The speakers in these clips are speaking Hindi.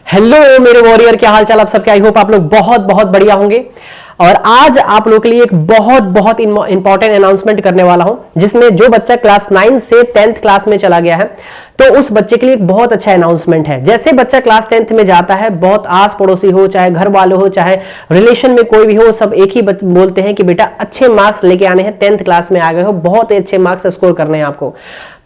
हेलो मेरे वॉरियर, क्या हाल चाल आप सबके। आई होप आप लोग बहुत बहुत बढ़िया होंगे। और आज आप लोग के लिए एक बहुत बहुत इंपॉर्टेंट अनाउंसमेंट करने वाला हूं, जिसमें जो बच्चा क्लास 9 से 10th क्लास में चला गया है तो उस बच्चे के लिए एक बहुत अच्छा अनाउंसमेंट है। जैसे बच्चा क्लास 10th में जाता है, बहुत आस पड़ोसी हो, चाहे घर वाले हो, चाहे रिलेशन में कोई भी हो, सब एक ही बोलते हैं कि बेटा अच्छे मार्क्स लेके आने हैं, 10th क्लास में आ गए हो, बहुत अच्छे मार्क्स स्कोर करने हैं, आपको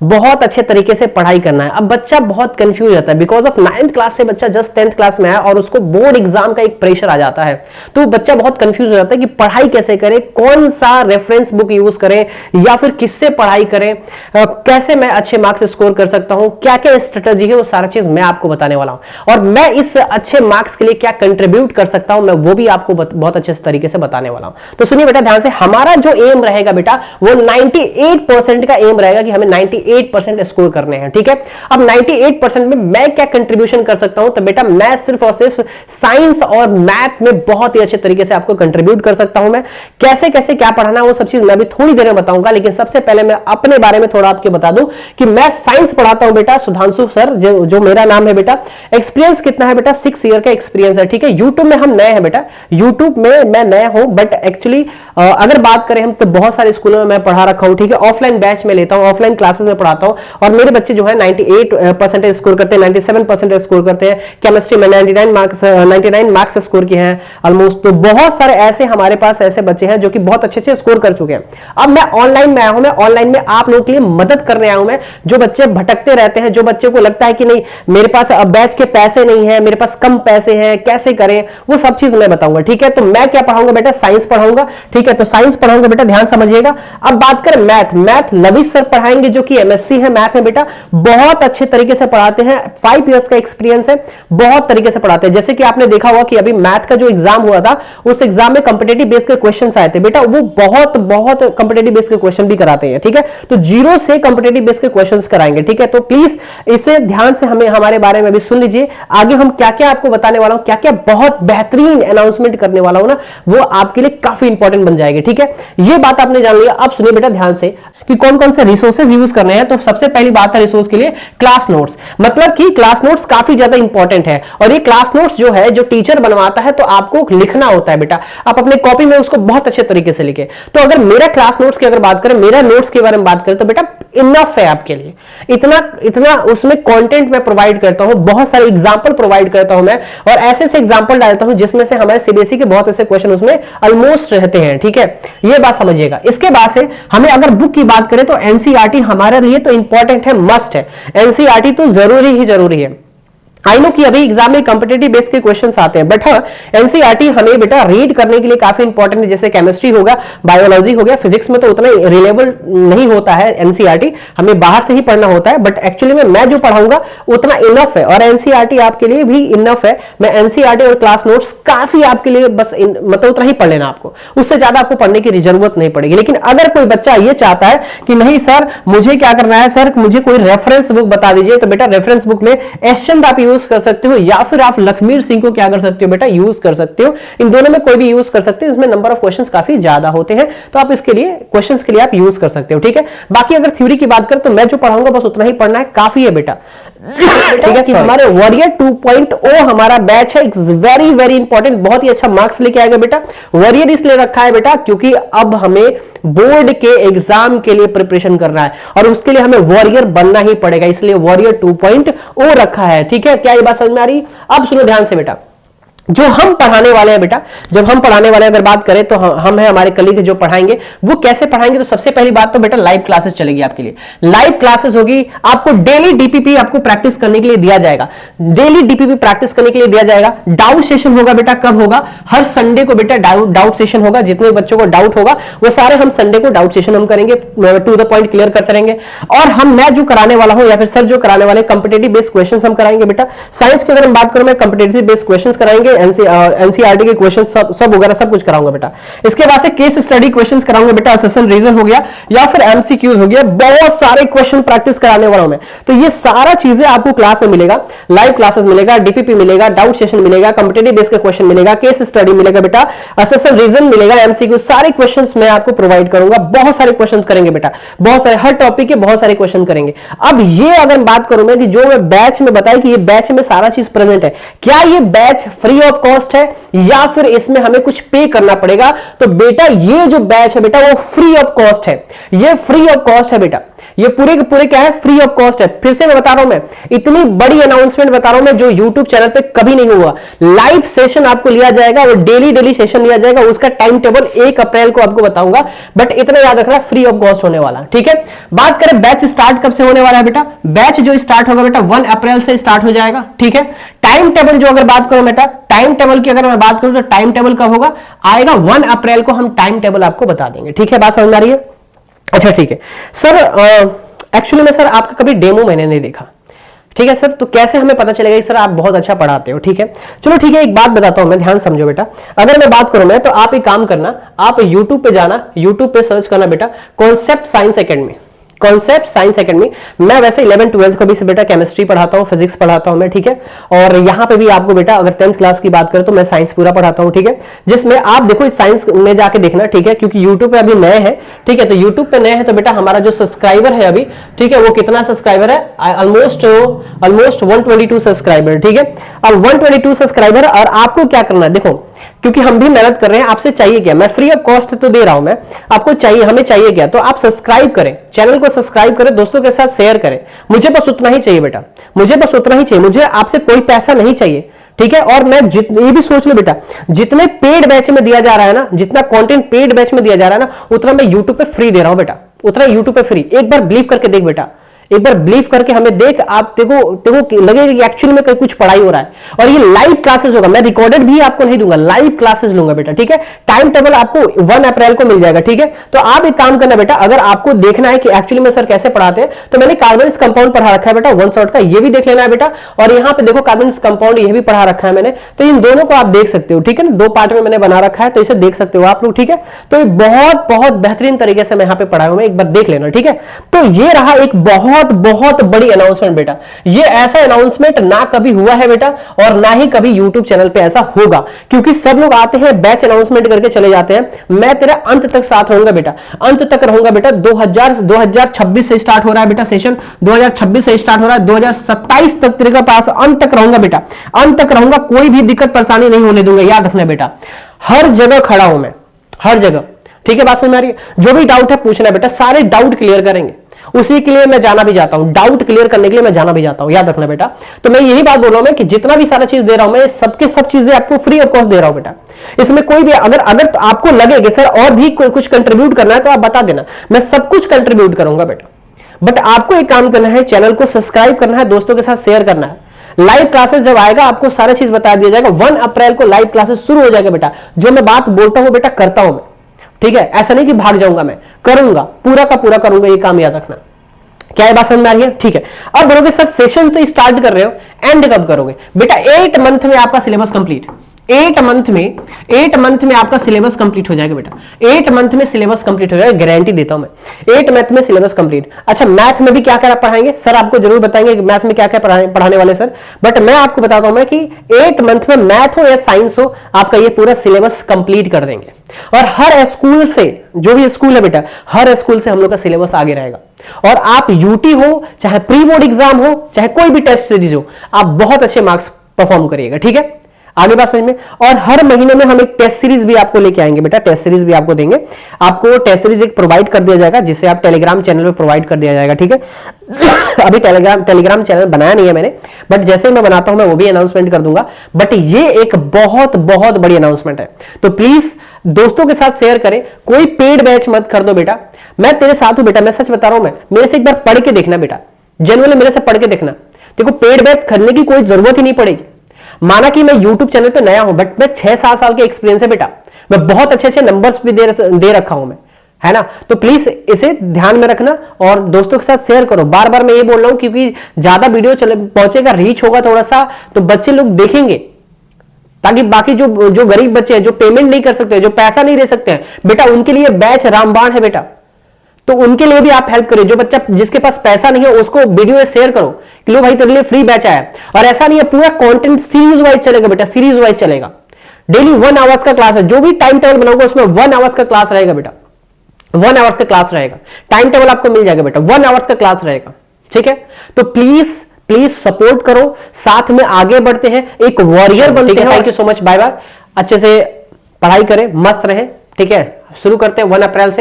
बहुत अच्छे तरीके से पढ़ाई करना है। अब बच्चा बहुत कंफ्यूज होता है बिकॉज ऑफ 9th क्लास से बच्चा जस्ट 10th क्लास में आया और उसको बोर्ड एग्जाम का एक प्रेशर आ जाता है, तो बच्चा बहुत कंफ्यूज हो जाता है कि पढ़ाई कैसे करे, कौन सा रेफरेंस बुक यूज करें या फिर किससे पढ़ाई करें, कैसे मैं अच्छे मार्क्स स्कोर कर सकता हूं, क्या क्या स्ट्रेटजी है, वो सारा चीज मैं आपको बताने वाला हूं। और मैं इस अच्छे मार्क्स के लिए क्या कंट्रीब्यूट कर सकता हूं, मैं वो भी आपको बहुत अच्छे तरीके से बताने वाला हूं। तो सुनिए बेटा ध्यान से, हमारा जो एम रहेगा बेटा वो 98% का एम रहेगा कि हमें 98% स्कोर करने हैं, ठीक है। अब 98% में मैं क्या कंट्रीब्यूशन कर सकता हूं, तो बेटा मैं सिर्फ और सिर्फ साइंस और मैथ में बहुत ही अच्छे तरीके से आपको कंट्रीब्यूट कर सकता हूं। मैं कैसे कैसे क्या पढ़ाना है वो सब चीज मैं अभी थोड़ी देर में बताऊंगा, लेकिन सबसे पहले मैं अपने बारे में थोड़ा आपको बता दूं कि मैं साइंस पढ़ाता हूं बेटा, सुधांशु सर जो मेरा नाम है बेटा। एक्सपीरियंस कितना है बेटा, 6 ईयर का एक्सपीरियंस है, ठीक है। यूट्यूब में हम नए हैं बेटा, यूट्यूब में मैं नया हूं, बट एक्चुअली अगर बात करें हम तो बहुत सारे स्कूलों में मैं पढ़ा रखा हूं, ठीक है। ऑफलाइन बैच में लेता हूं, ऑफलाइन क्लासेस में पढ़ाता हूं और मेरे बच्चे जो है 98% स्कोर करते हैं, 97% स्कोर करते हैं। केमिस्ट्री में 99 मार्क्स स्कोर किए हैं ऑलमोस्ट। तो बहुत सारे ऐसे हमारे पास ऐसे बच्चे हैं जो कि बहुत अच्छे से स्कोर कर चुके हैं। अब मैं ऑनलाइन में आया हूं, मैं ऑनलाइन में आप लोगों के लिए मदद करने आया हूं। मैं जो बच्चे भटकते रहते हैं, जो बच्चे को लगता है कि नहीं मेरे पास बैच के पैसे नहीं है, मेरे पास कम पैसे हैं, कैसे करें, वो सब चीज मैं बताऊंगा, ठीक है। तो मैं क्या पढ़ाऊंगा बेटा, साइंस पढ़ाऊंगा, ठीक है। तो साइंस पढ़ाऊंगा बेटा, ध्यान समझिएगा। अब बात करें मैथ लविश सर पढ़ाएंगे जो कि एमएससी है मैथ में बेटा, बहुत अच्छे तरीके से पढ़ाते हैं, 5 इयर्स का एक्सपीरियंस है, बहुत तरीके से पढ़ाते हैं। जैसे कि आपने देखा होगा कि अभी मैथ का जो एग्जाम हुआ था, उस एग्जाम में कॉम्पिटिटिव बेस के क्वेश्चंस आए थे बेटा, वो बहुत बहुत कॉम्पिटिटिव बेस के क्वेश्चन भी कराते हैं, ठीक है। तो जीरो से कॉम्पिटिटिव बेस के क्वेश्चंस कराएंगे, ठीक है। तो प्लीज इसे ध्यान से हमें हमारे बारे में भी सुन लीजिए। आगे हम क्या क्या आपको बताने वाला हूं, क्या क्या बहुत बेहतरीन अनाउंसमेंट करने वाला हूं ना, वो आपके लिए काफी इंपॉर्टेंट बन जाएगी, ठीक है। ये बात आपने जान लिया। अब सुनिए बेटा ध्यान से कि कौन कौन से रिसोर्सेज यूज करने हैं। तो सबसे पहली बात है रिसोर्स के लिए क्लास नोट्स, मतलब कि क्लास नोट्स काफी ज्यादा इंपॉर्टेंट है। और ये क्लास नोट्स जो है, जो टीचर बनवाता है तो आपको लिखना होता है बेटा, आप अपने कॉपी में उसको बहुत अच्छे तरीके से लिखे। तो अगर मेरा क्लास नोट्स की अगर बात करें, मेरा नोट्स के बारे में बात करें तो बेटा इनफ है आपके लिए, इतना उसमें कंटेंट मैं प्रोवाइड करता हूं, बहुत सारे एग्जांपल प्रोवाइड करता हूं मैं, और ऐसे ऐसे एग्जांपल डालता हूं जिसमें से हमारे सीबीएसई के बहुत ऐसे क्वेश्चन उसमें ऑलमोस्ट रहते हैं, ठीक है। ये बात समझिएगा। इसके बाद से हमें अगर बुक की बात करें तो एनसीईआरटी हमारे लिए तो इंपॉर्टेंट है, मस्ट है। एनसीईआरटी तो जरूरी ही जरूरी है। आई नो कि अभी एग्जाम में कॉम्पिटिटिव बेस के क्वेश्चंस आते हैं, बट हाँ एनसीईआरटी हमें बेटा रीड करने के लिए काफी इंपॉर्टेंट है। जैसे केमिस्ट्री हो गया, बायोलॉजी हो गया, फिजिक्स में तो उतना रिलेबल नहीं होता है एनसीईआरटी, हमें बाहर से ही पढ़ना होता है, बट एक्चुअली में मैं जो पढ़ाऊंगा उतना इनफ है, और एनसीईआरटी आपके लिए भी इनफ है। मैं एनसीईआरटी और क्लास नोट्स काफी आपके लिए बस मतलब उतना ही पढ़ लेना, आपको उससे ज्यादा आपको पढ़ने की जरूरत नहीं पड़ेगी। लेकिन अगर कोई बच्चा ये चाहता है कि नहीं सर मुझे क्या करना है, सर मुझे कोई रेफरेंस बुक बता दीजिए, तो बेटा रेफरेंस बुक में एसचंद आप यूज कर सकते हो, या फिर आप लखमीर सिंह को क्या कर सकते हो बेटा, यूज कर सकते हो। इन दोनों में कोई भी यूज कर सकते हो, इसमें नंबर ऑफ क्वेश्चंस काफी ज्यादा होते हैं, तो आप इसके लिए क्वेश्चंस के लिए आप यूज कर सकते हो, ठीक है। बाकी अगर थ्योरी की बात करें तो मैं जो पढ़ाऊंगा बस उतना ही पढ़ना है, काफी है बेटा, ठीक है। कि हमारे वॉरियर 2.0 हमारा बैच है, वेरी वेरी इंपॉर्टेंट, बहुत ही अच्छा मार्क्स लेके आएगा बेटा। वॉरियर इसलिए रखा है बेटा क्योंकि अब हमें बोर्ड के एग्जाम के लिए प्रिपरेशन करना है और उसके लिए हमें वॉरियर बनना ही पड़ेगा, इसलिए वॉरियर 2.0 रखा है, ठीक है। क्या ये बात समझ में आ रही? अब सुनो ध्यान से बेटा, जो हम पढ़ाने वाले हैं बेटा, जब हम पढ़ाने वाले अगर बात करें तो हम है हमारे कलीग जो पढ़ाएंगे, वो कैसे पढ़ाएंगे। तो सबसे पहली बात तो बेटा लाइव क्लासेस चलेगी आपके लिए, लाइव क्लासेस होगी, आपको डेली डीपीपी आपको प्रैक्टिस करने के लिए दिया जाएगा, डेली डीपीपी प्रैक्टिस करने के लिए दिया जाएगा। डाउट सेशन होगा बेटा, कब होगा? हर संडे को बेटा डाउट सेशन होगा, जितने बच्चों को डाउट होगा वो सारे हम संडे को डाउट सेशन हम करेंगे, टू द पॉइंट क्लियर करते रहेंगे। और मैं जो कराने वाला हूं या फिर सर जो कराने वाले कॉम्पिटिटिव बेस्ड क्वेश्चन हम कराएंगे बेटा। साइंस की अगर हम बात करूं, मैं कॉम्पिटिटिव बेस्ड क्वेश्चन कराएंगे, एनसीईआरटी के क्वेश्चन सब वगैरह सब कुछ कराऊंगा बेटा। इसके बाद से केस स्टडी क्वेश्चन कराऊंगा बेटा, असेसन रीजन हो गया या फिर एमसीक्यूज हो गया, बहुत सारे क्वेश्चन प्रैक्टिस कराने वाला हूं मैं। तो ये सारा चीजें आपको क्लास में मिलेगा, लाइव क्लासेस मिलेगा, डीपीपी मिलेगा, डाउट सेशन मिलेगा, कॉम्पिटिटिव बेस का क्वेश्चन मिलेगा, केस स्टडी मिलेगा बेटा, असेसन रीजन मिलेगा, एमसीक्यू, सारे क्वेश्चंस मैं आपको प्रोवाइड करूंगा। बहुत सारे क्वेश्चंस करेंगे बेटा, बहुत सारे, हर टॉपिक के बहुत सारे क्वेश्चन करेंगे। अब ये अगर बात करूं मैं कि जो मैं बैच में बताया कि ये बैच में सारा चीज प्रेजेंट है, क्या ये बैच फ्री ऑफ कॉस्ट है या फिर इसमें हमें कुछ पे करना पड़ेगा? तो बेटा ये जो बैच है बेटा वो फ्री ऑफ कॉस्ट है, ये फ्री ऑफ कॉस्ट है बेटा, ये पूरे के पूरे क्या है, फ्री ऑफ कॉस्ट है। फिर से मैं बता रहा हूं, मैं इतनी बड़ी अनाउंसमेंट बता रहा हूं मैं जो YouTube चैनल पे कभी नहीं हुआ। लाइव सेशन आपको लिया जाएगा और डेली सेशन लिया जाएगा, उसका टाइम टेबल 1 अप्रैल को आपको बताऊंगा, बट इतना याद रखना फ्री ऑफ कॉस्ट होने वाला, ठीक है। बात करें बैच स्टार्ट कब से होने वाला है बेटा, बैच जो स्टार्ट होगा बेटा 1 अप्रैल से स्टार्ट हो जाएगा, ठीक है। टाइम टेबल जो अगर बात करूं बेटा, टाइम टेबल की अगर मैं बात करूं तो टाइम टेबल कब होगा, आएगा 1 अप्रैल को हम टाइम टेबल आपको बता देंगे, ठीक है। बात समझ में आ रही है? अच्छा ठीक है सर, एक्चुअली में सर आपका कभी डेमो मैंने नहीं देखा, ठीक है सर, तो कैसे हमें पता चलेगा कि सर आप बहुत अच्छा पढ़ाते हो, ठीक है। चलो ठीक है, एक बात बताता हूं मैं, ध्यान समझो बेटा। अगर मैं बात करूं मैं तो आप एक काम करना, आप YouTube पे जाना, YouTube पे सर्च करना बेटा concept science academy, concept science academy. मैं वैसे 11 12 को भी से बेटा केमिस्ट्री पढ़ाता हूं, फिजिक्स पढ़ाता हूं मैं, ठीक है। और यहां पे भी आपको बेटा अगर 10th क्लास की बात करें तो मैं साइंस पूरा पढ़ाता हूं, ठीक है। जिसमें आप देखो इस साइंस में जाके देखना, ठीक है, क्योंकि यूट्यूब पे अभी नए हैं, ठीक है। तो यूट्यूब पे नए हैं तो बेटा हमारा जो सब्सक्राइबर है अभी, ठीक है, वो कितना सब्सक्राइबर है, ऑलमोस्ट 122 सब्सक्राइबर, ठीक है। अब 122 सब्सक्राइबर, और आपको क्या करना है, देखो क्योंकि हम भी मेहनत कर रहे हैं, आपसे चाहिए क्या, मैं फ्री ऑफ कॉस्ट तो दे रहा हूं मैं, आपको चाहिए, हमें चाहिए क्या, तो आप सब्सक्राइब करें, चैनल को सब्सक्राइब करें, दोस्तों के साथ शेयर करें। मुझे बस उतना ही चाहिए बेटा, मुझे बस उतना ही चाहिए, मुझे आपसे कोई पैसा नहीं चाहिए, ठीक है। और मैं ये भी सोच लो बेटा, जितने पेड बैच में दिया जा रहा है ना, जितना कंटेंट पेड बैच में दिया जा रहा है ना, उतना मैं यूट्यूब पे फ्री दे रहा हूं बेटा, उतना यूट्यूब पे फ्री। एक बार बिलीव करके देख बेटा, एक बार बिलीव करके हमें देख, आप देखो लगेगा कि एक्चुअली में कुछ पढ़ाई हो रहा है। और ये लाइव क्लासेस होगा, मैं रिकॉर्डेड भी आपको नहीं दूंगा, लाइव क्लासेस लूंगा बेटा, ठीक है। टाइम टेबल आपको 1 अप्रैल को मिल जाएगा, ठीक है। तो आप एक काम करना बेटा, अगर आपको देखना है कि एक्चुअली में सर कैसे पढ़ाते हैं, तो मैंने कार्बन्स कंपाउंड पढ़ा रखा है बेटा 1 शॉट का, ये भी देख लेना है बेटा। और यहाँ पे देखो कार्बन्स कंपाउंड ये भी पढ़ा रखा है मैंने, तो इन दोनों को आप देख सकते हो, ठीक है ना, 2 पार्ट में मैंने बना रखा है, तो इसे देख सकते हो आप लोग, ठीक है। तो ये बहुत बहुत बेहतरीन तरीके से मैं यहाँ पे पढ़ाया हूं, एक बार देख लेना, ठीक है। तो ये रहा एक बहुत बहुत बड़ी अनाउंसमेंट बेटा, ये ऐसा अनाउंसमेंट ना कभी हुआ है बेटा, और ना ही कभी YouTube चैनल पे ऐसा होगा, क्योंकि सब लोग आते हैं बैच अनाउंसमेंट करके चले जाते हैं। मैं तेरा अंत तक साथ रहूंगा बेटा, अंत तक रहूंगा बेटा। 2026 से स्टार्ट हो रहा है बेटा सेशन, 2026 से स्टार्ट हो रहा है, 2027 तक तेरे पास अंत तक रहूंगा बेटा, अंत तक रहूंगा, कोई भी दिक्कत परेशानी नहीं होने दूंगा, याद रखना बेटा। हर जगह खड़ा हूं मैं, हर जगह, ठीक है। बात समझ में आ रही है? जो भी डाउट है पूछना बेटा, सारे डाउट क्लियर करेंगे, उसी के लिए मैं जाना भी जाता हूं, डाउट क्लियर करने के लिए मैं जाना भी जाता हूं, याद रखना बेटा। तो मैं यही बात बोल रहा हूं मैं कि जितना भी सारा चीज दे रहा हूं मैं, सबके सब चीजें आपको फ्री ऑफ कॉस्ट दे रहा हूं बेटा। इसमें कोई भी अगर तो आपको लगे कि सर और भी कुछ कंट्रीब्यूट करना है तो आप बता देना, मैं सब कुछ कंट्रीब्यूट करूंगा बेटा। बट आपको एक काम करना है, चैनल को सब्सक्राइब करना है, दोस्तों के साथ शेयर करना है। लाइव क्लासेस जब आएगा आपको सारा चीज बता दिया जाएगा। 1 अप्रैल को लाइव क्लासेस शुरू हो जाएगा बेटा। जो मैं बात बोलता हूं बेटा करता हूं मैं, ठीक है। ऐसा नहीं कि भाग जाऊंगा, मैं करूंगा, पूरा का पूरा करूंगा, ये काम याद रखना। क्या ये बात समझ में आ रही है? ठीक है। अब बोलोगे सर सेशन तो स्टार्ट कर रहे हो, एंड कब करोगे? बेटा 8 मंथ में आपका सिलेबस कंप्लीट, 8 मंथ में आपका सिलेबस कंप्लीट हो जाएगा बेटा। 8 मंथ में सिलेबस कंप्लीट हो जाएगा, गारंटी देता हूं मैं। 8 मंथ में सिलेबस कंप्लीट। अच्छा मैथ में भी क्या क्या पढ़ाएंगे सर? आपको जरूर बताएंगे मैथ में क्या क्या पढ़ाने वाले सर, बट मैं आपको बताता हूं मैं कि 8 मंथ में मैथ हो या साइंस हो, आपका ये पूरा सिलेबस कंप्लीट कर देंगे। और हर स्कूल से, जो भी स्कूल है बेटा, हर स्कूल से हम लोग का सिलेबस आगे रहेगा। और आप यूटी हो, चाहे प्री बोर्ड एग्जाम हो, चाहे कोई भी टेस्ट सीरीज हो, आप बहुत अच्छे मार्क्स परफॉर्म करिएगा, ठीक है। आगे बात समझ में। और हर महीने में हम एक टेस्ट सीरीज भी आपको लेके आएंगे बेटा, टेस्ट सीरीज भी आपको देंगे। आपको टेस्ट सीरीज एक प्रोवाइड कर दिया जाएगा, जिसे आप टेलीग्राम चैनल पे प्रोवाइड कर दिया जाएगा, ठीक है। अभी टेलीग्राम चैनल बनाया नहीं है मैंने, बट जैसे ही मैं बनाता हूं मैं वो भी अनाउंसमेंट कर दूंगा। बट ये एक बहुत बहुत बड़ी अनाउंसमेंट है, तो प्लीज दोस्तों के साथ शेयर करें। कोई पेड बैच मत कर दो बेटा, मैं तेरे साथ हूं बेटा, मैं सच बता रहा हूं। मैं मेरे से एक बार पढ़ के देखना बेटा, जनरली मेरे से पढ़ के देखना। देखो पेड बैच खरीदने की कोई जरूरत ही नहीं पड़ेगी। माना कि मैं YouTube चैनल पे नया हूं, बट मैं 6-7 साल के एक्सपीरियंस है बेटा, मैं बहुत अच्छे नंबर्स भी दे रखा हूं मैं, है ना। तो प्लीज इसे ध्यान में रखना और दोस्तों के साथ शेयर करो। बार बार मैं ये बोल रहा हूं क्योंकि ज्यादा वीडियो पहुंचेगा, रीच होगा थोड़ा सा, तो बच्चे लोग देखेंगे, ताकि बाकी जो गरीब बच्चे हैं, जो पेमेंट नहीं कर सकते, जो पैसा नहीं दे सकते हैं बेटा, उनके लिए बैच रामबाण है बेटा। तो उनके लिए भी आप हेल्प करिए। जो बच्चा जिसके पास पैसा नहीं है उसको वीडियो शेयर करो कि लो भाई तेरे लिए फ्री बैच आया। और ऐसा नहीं है, पूरा कंटेंट सीरीज वाइज चलेगा बेटा, सीरीज वाइज चलेगा। डेली 1 आवर्स का क्लास है, जो भी टाइम टेबल बनाऊंगा उसमें 1 आवर्स का क्लास रहेगा बेटा, 1 आवर्स का क्लास रहेगा। टाइम टेबल आपको मिल जाएगा बेटा, 1 आवर्स का क्लास रहेगा, ठीक है। तो प्लीज प्लीज सपोर्ट करो, साथ में आगे बढ़ते हैं, एक वॉरियर बनते हैं। Thank you so much, bye bye. अच्छे से पढ़ाई करें, मस्त रहें, ठीक है। शुरू करते हैं 1 अप्रैल से।